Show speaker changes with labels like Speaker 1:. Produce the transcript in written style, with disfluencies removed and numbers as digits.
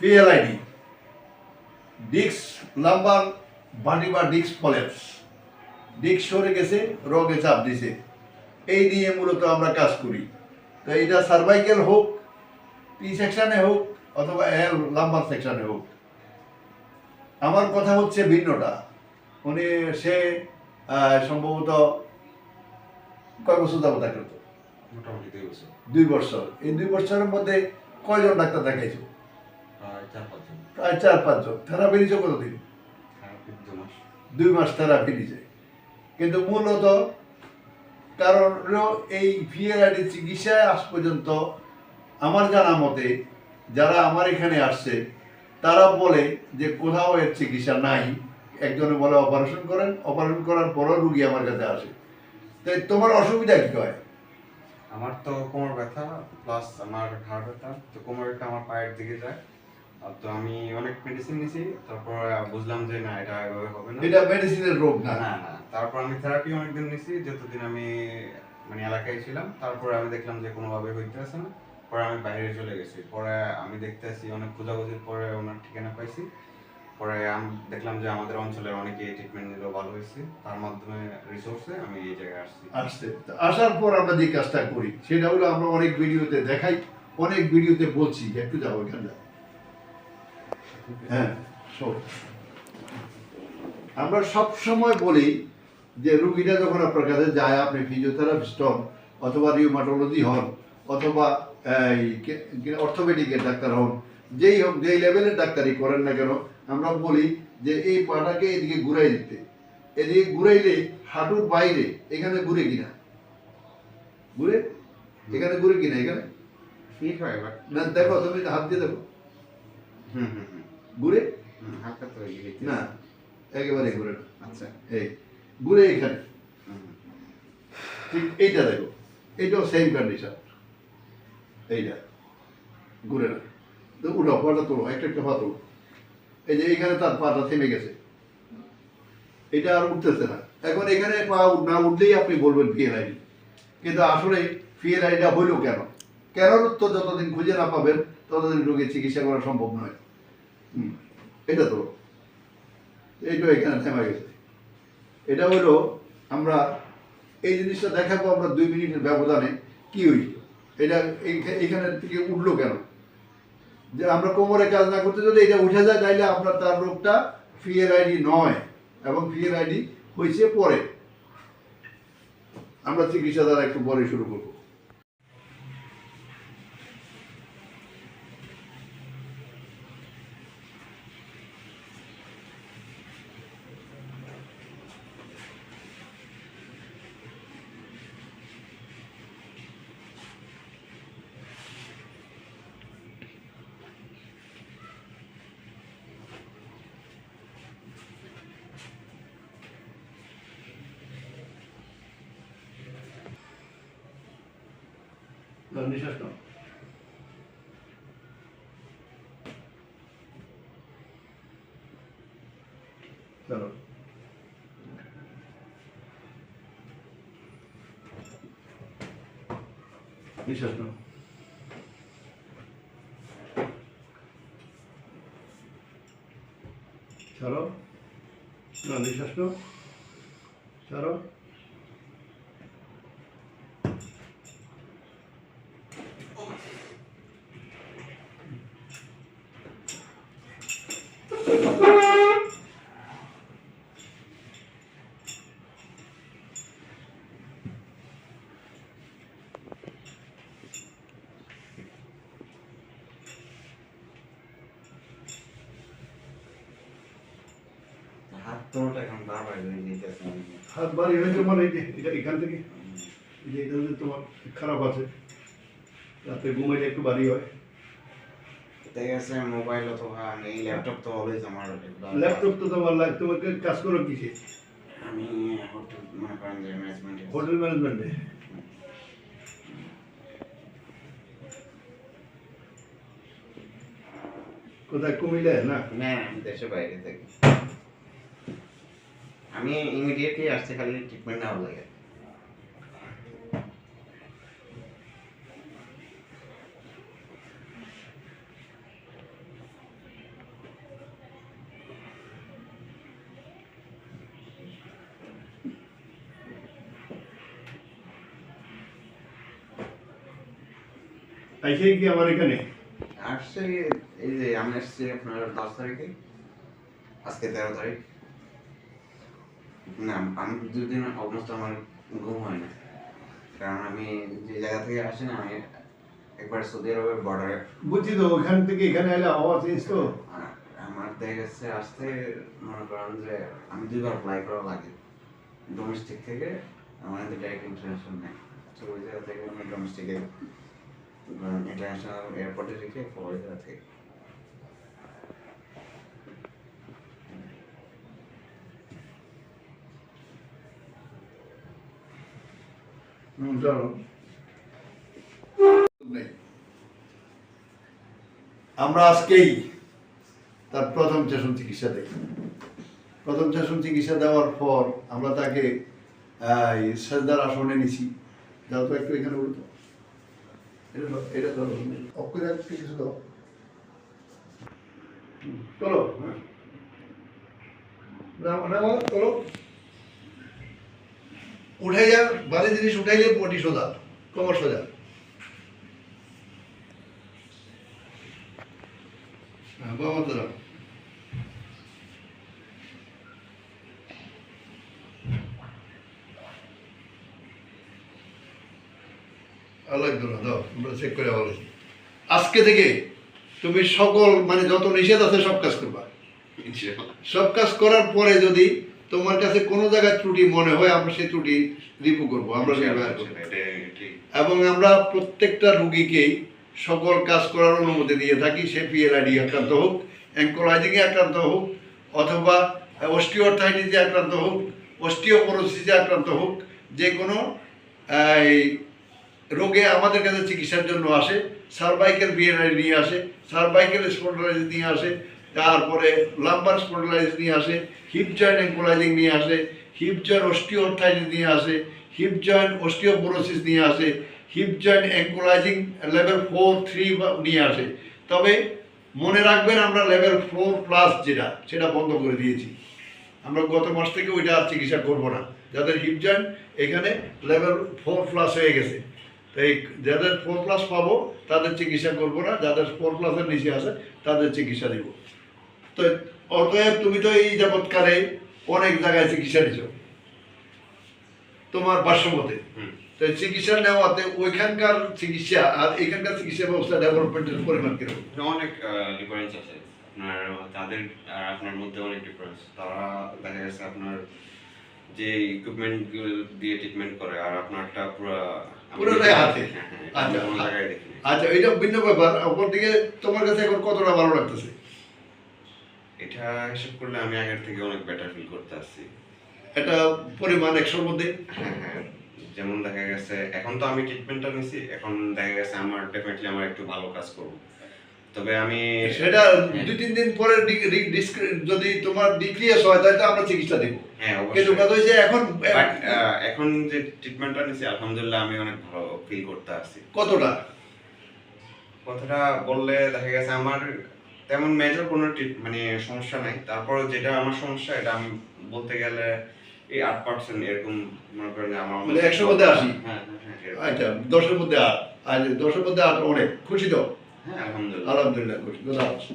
Speaker 1: PLID disk lumber বাটি বা disk ফলেপস, disk সরে গেছে, রগে চাপ দিছে, এই নিয়ে মূলত আমরা কাজ করি। তো এটা সার্ভাইকেল হোক, পি সেকশনে হোক অথবা এল লাম্বার সেকশনে হোক। আমার কথা হচ্ছে ভিন্নটা। উনি সে সম্ভবত কয় বছর যাবো থাকলো? তো
Speaker 2: মোটামুটি 2 বছর।
Speaker 1: 2 বছর। এই 2 বছরের মধ্যে কয়জন ডাক্তার দেখাইছো?
Speaker 2: প্রায় 4-5 জন।
Speaker 1: প্রায় 4-5 জন। থেরাপি নিছো কতদিন?
Speaker 2: থেরাপি 2 মাস।
Speaker 1: 2 মাস থেরাপি নিছে। কিন্তু মূলত কারণ হলো এই পিএলআইডি চিকিৎসায় আজ পর্যন্ত আমার জানা মতে যারা আমার এখানে আসছে তারা বলে যে কোথাও এর চিকিৎসা নাই। একজনে বলে অপারেশন করেন, অপারেশন করার পরও রুগী আমার কাছে আসে। তাই তোমার অসুবিধা কি হয়?
Speaker 2: আমার তো কোমর ব্যথা প্লাস আমার ঘাড় ব্যথা, তো কোমরটা আমার পায়ের দিকে যায়। তো আমি অনেক মেডিসিন নিছি, তারপর বুঝলাম যে না, এটা এভাবে হবে না।
Speaker 1: এটা মেডিসিনের রোগ না।
Speaker 2: না না, তারপর আমি থেরাপি অনেকদিন নিছি, যতদিন আমি মানে এলাকায় ছিলাম। তারপরে আমি দেখলাম যে কোনোভাবে হইতেছে না। পরে আমি বাইরে চলে গেছি। পরে আমি দেখতেছি অনেক খোঁজাখুঁজির পরে ওনার ঠিকানা পাইছি। পরে আমি দেখলাম যে আমাদের অঞ্চলের অনেকে ট্রিটমেন্ট নিলেও ভালো হয়েছে। তার মাধ্যমে রিসোর্সে আমি এই জায়গায় আসছি।
Speaker 1: আসার পর আমরা যে কাজটা করি সেটা হলো আমরা অনেক ভিডিওতে দেখাই, অনেক ভিডিওতে বলছি। একটু যাও এখানে যাও। হ্যাঁ, শোন, আমরা সব সময় বলি যে রুগীটা যখন আপনার কাছে যায়, আপনি ফিজিওথেরাপিস্ট হন অথবা রিউমাটোলজি হন অথবা অর্থোপেডিকের ডাক্তার হন, যেই হোক, যেই লেভেলের ডাক্তারই করেন না কেন, আমরা বলি যে এই পাটাকে এদিকে ঘুরাই দিতে। এদিকে ঘুরাইলে হাঁটুর বাইরে এখানে ঘুরে কিনা, ঘুরে এখানে ঘুরে কিনা, এখানে
Speaker 2: ফিট হয় বাট
Speaker 1: না, দেখো তুমি হাত দিয়ে দেখো,
Speaker 2: হুম হুম হুম
Speaker 1: ঘুরে
Speaker 2: হালকা তো
Speaker 1: না, একেবারে ঘুরে না।
Speaker 2: আচ্ছা।
Speaker 1: এই ঘুরে এখানে,
Speaker 2: হুম
Speaker 1: ঠিক এইটা দেখো, এইটাও সেম কন্ডিশন, এইটা ঘুরে না। তো উঠো, পাটা তোলো, একটা একটা পা তোলো। এই যে এখানে তার পাটা থেমে গেছে, এটা আর উঠতেছে না। এখন এখানে পা না উঠলেই আপনি বলবেন পিএলআইডি। কিন্তু আসলে পিএলআইডিটা হইল কেন? কেন উত্তর যতদিন খুঁজে না পাবেন ততদিন রোগীর চিকিৎসা করা সম্ভব নয়। এটা তো এইটা এখানে থেমে গেছে। এটা হলো আমরা এই জিনিসটা দেখাবো আমরা 2 মিনিটের ব্যবধানে কি হইল, এটা এখানে থেকে উঠলো কেন। যে আমরা কোমরে কাজ না করতে যদি এটা উঠে যায় তাইলে আপনার তার রোগটা পিএলআইডি নয়, এবং পিএলআইডি হয়েছে পরে। আমরা চিকিৎসা দ্বারা একটু পরে শুরু করবো। নিঃশ্বাস নাও। চলো, নিঃশ্বাস নাও। ছাড়ো, না, নিঃশ্বাস নাও, ছাড়ো।
Speaker 2: হাত তোটা এখন বারবার নিতেছে।
Speaker 1: হাত বাড়ি হয়েছে মানে এই যে এটা এখান থেকে, এই যে এটা যদি তোমার খারাপ আছে, রাতে ঘুমাইলে একটু বাড়ি হয়।
Speaker 2: ঠিক আছে, মোবাইল অথবা এই ল্যাপটপ তো অলওয়েজ আমার
Speaker 1: ল্যাপটপ তো তোমার তোমাকে কাজ করো কিসে?
Speaker 2: আমি হোটেল মনে করেন যে ম্যানেজমেন্ট।
Speaker 1: হোটেল ম্যানেজমেন্টে। কোথায়, কুমিল্লা না?
Speaker 2: না, আমি দেশের বাইরে থাকি। আমি ইমিডিয়েটলি আসছে খালি ট্রিটমেন্ট নেওয়ার লাগে।
Speaker 1: আইসে কি আমার এখানে
Speaker 2: আসছে এই যে আমি আসছি আপনার 10 তারিখে, আজকে 13 তারিখ। না আমি 2 দিন অলমোস্ট আমার ঘুম হয় না, কারণ আমি যে জায়গা থেকে আসি না, আমি একবার সৌদি আরবের বর্ডারে,
Speaker 1: বুঝছি তো, ওখান থেকে এখানে এলে আওয়াজ চেঞ্জ তো।
Speaker 2: আমার দেখা গেছে আসতে মনে করেন যে আমি 2বার ফ্লাই করা লাগে ডোমেস্টিক থেকে, আমার হাতে ডাইরেক্ট ইন্টারন্যাশনাল নেই, তো ওই জায়গা থেকে আমি ডোমেস্টিকে ইন্টারন্যাশনাল এয়ারপোর্টে রেখে ওই জায়গা থেকে
Speaker 1: চলো। আমরা আজকেই তার প্রথম সেশন চিকিৎসা দিই। প্রথম সেশন চিকিৎসা দেওয়ার পর আমরা তাকে সেজদার আসনে নিছি। যাও তো একটু এখানে বলতো, এটা ধরো, অক্ষরে একটু কিছু দাও। চলো, চলো, উঠাইয়া ভারী জিনিস উঠাইলে পটি সোজা, কোমর সোজা। বাবা তো লাগতো না, দাও, আমরা চেক করে বলেছি। আজকে থেকে তুমি সকল মানে যত নিষেধ আছে সব কাজ করবা। সব কাজ করার পরে যদি তোমার কাছে কোনো জায়গায় ত্রুটি মনে হয়, আমরা সেই ত্রুটি রিমুভ করবো, আমরা ব্যবহার করবো। এবং আমরা প্রত্যেকটা রুগীকেই সকল কাজ করার অনুমতি দিয়ে থাকি, সে পিএলআইডি আক্রান্ত হোক, অ্যাঙ্কোলাইজিংয়ে আক্রান্ত হোক, অথবা অস্টিওআর্থ্রাইটিসে আক্রান্ত হোক, অস্টিওপোরোসিসে আক্রান্ত হোক, যে কোনো রোগে আমাদের কাছে চিকিৎসার জন্য আসে। সার্ভাইকেল পিএলআইডি নিয়ে আসে, সার্ভাইকেল স্পন্ডালাইটিস নিয়ে আসে, তারপরে লাম্বার স্পন্ডালাইটিস নিয়ে আসে, হিপ জয়েন্ট অ্যাঙ্কোলাইজিং নিয়ে আসে, হিপ জয়েন্ট অস্টিওআর্থ্রাইটিস নিয়ে আসে, হিপ জয়েন্ট অস্টিওপোরোসিস নিয়ে আসে, হিপ জয়েন্ট অ্যাঙ্কোলাইজিং লেভেল 4, 3 নিয়ে আসে। তবে মনে রাখবেন, আমরা লেভেল 4+ যেটা, সেটা বন্ধ করে দিয়েছি। আমরা গত মাস থেকে ওইটা আর চিকিৎসা করবো না। যাদের হিপ জয়েন্ট এখানে লেভেল 4+ হয়ে গেছে, তাই যাদের 4+ পাবো তাদের চিকিৎসা করবো না, যাদের 4+-এর নিচে আছে তাদের চিকিৎসা দিব। তো অতএব তুমি তো এই যাবৎকালে অনেক জায়গায় চিকিৎসা নিছ তোমার ভাষ্যমতে, তো চিকিৎসা নেওয়াতে ওইখানকার চিকিৎসা আর এখানকার চিকিৎসা ব্যবস্থা ডেভেলপমেন্টের পরিমাণ কিরকম?
Speaker 3: অনেক ডিফারেন্স আছে আপনার, তাদের আর আপনার মধ্যে অনেক ডিফারেন্স। তারা দেখা গেছে আপনার যে ইকুইপমেন্ট দিয়ে ট্রিটমেন্ট করে, আর আপনারটা
Speaker 1: পুরোটাই হাতে।
Speaker 3: আচ্ছা, কোনো জায়গায় দেখিনি।
Speaker 1: আচ্ছা, এটা ভিন্ন ব্যাপার। অপরদিকে তোমার কাছে এখন কতটা ভালো লাগতেছে?
Speaker 3: এটা হিসাব করলে আমি আগের থেকে অনেক বেটার ফিল করতে আসছি।
Speaker 1: এটা পরিমাণ 100-র মধ্যে?
Speaker 3: হ্যাঁ হ্যাঁ, যেমন দেখা গেছে এখন তো আমি ট্রিটমেন্টটা নিছি, এখন দেখা গেছে আমার ডেফিনেটলি আমার একটু ভালো কাজ করব। তবে আমি
Speaker 1: সেটা 2-3 দিন পরে যদি তোমার ডিক্রিয়েস হয় তাহলে আমরা চিকিৎসা দেব।
Speaker 3: হ্যাঁ
Speaker 1: কিন্তু
Speaker 3: অবশ্যই।
Speaker 1: কথা হচ্ছে এখন
Speaker 3: এখন যে ট্রিটমেন্টটা নিছি আলহামদুলিল্লাহ আমি অনেক ভালো ফিল করতে আসছি।
Speaker 1: কতটা?
Speaker 3: কথাটা বললে দেখা গেছে আমার তেমন মেজর কোনো মানে সমস্যা নাই। তারপর যেটা আমার সমস্যা, এটা আমি বলতে গেলে এই 8% এরকম মনে করেন যে আমার
Speaker 1: মানে 100-র মধ্যে 80?
Speaker 3: হ্যাঁ হ্যাঁ এরকম।
Speaker 1: আচ্ছা, 10-এর মধ্যে 8। আচ্ছা, 10-এর মধ্যে 8 অনেক খুশি তো?
Speaker 3: হ্যাঁ আলহামদুলিল্লাহ।
Speaker 1: আলহামদুলিল্লাহ খুশি।